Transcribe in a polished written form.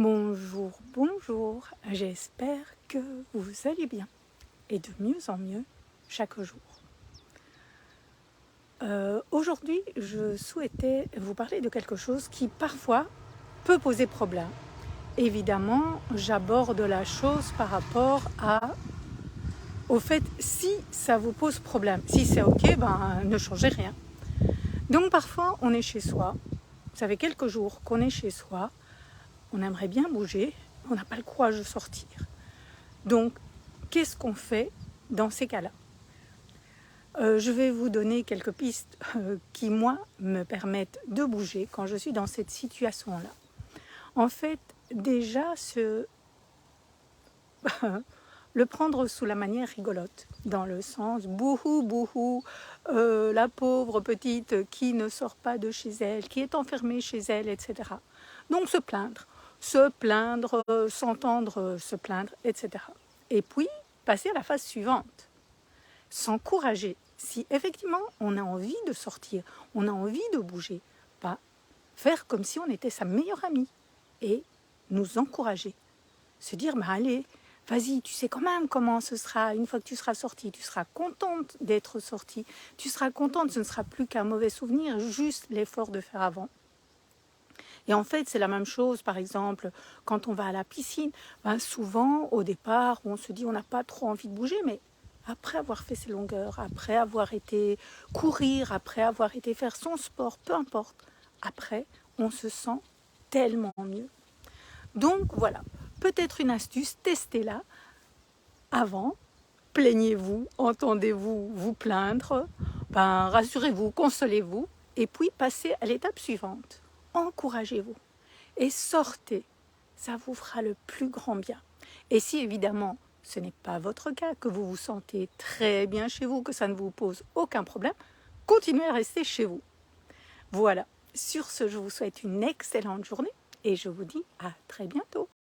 Bonjour, bonjour, j'espère que vous allez bien et de mieux en mieux chaque jour. Aujourd'hui, je souhaitais vous parler de quelque chose qui parfois peut poser problème. Évidemment, j'aborde la chose par rapport au fait si ça vous pose problème. Si c'est ok, ne changez rien. Donc parfois, on est chez soi, ça fait quelques jours qu'on est chez soi, on aimerait bien bouger, on n'a pas le courage de sortir. Donc, qu'est-ce qu'on fait dans ces cas-là? Je vais vous donner quelques pistes qui, moi, me permettent de bouger quand je suis dans cette situation-là. En fait, déjà, le prendre sous la manière rigolote, dans le sens bouhou, bouhou, la pauvre petite qui ne sort pas de chez elle, qui est enfermée chez elle, etc. Donc se plaindre, s'entendre se plaindre, etc. Et puis, passer à la phase suivante, s'encourager. Si effectivement on a envie de sortir, on a envie de bouger, faire comme si on était sa meilleure amie et nous encourager. Se dire, allez, vas-y, tu sais quand même comment ce sera une fois que tu seras sortie. Tu seras contente d'être sortie. Tu seras contente, ce ne sera plus qu'un mauvais souvenir, juste l'effort de faire avant. Et en fait, c'est la même chose, par exemple, quand on va à la piscine. Souvent, au départ, on se dit on n'a pas trop envie de bouger, mais après avoir fait ses longueurs, après avoir été courir, après avoir été faire son sport, peu importe, après, on se sent tellement mieux. Donc voilà, peut-être une astuce, testez-la avant, plaignez-vous, entendez-vous vous plaindre, rassurez-vous, consolez-vous, et puis passez à l'étape suivante. Encouragez-vous et sortez, ça vous fera le plus grand bien. Et si évidemment ce n'est pas votre cas, que vous vous sentez très bien chez vous, que ça ne vous pose aucun problème, continuez à rester chez vous. Voilà, sur ce, je vous souhaite une excellente journée et je vous dis à très bientôt.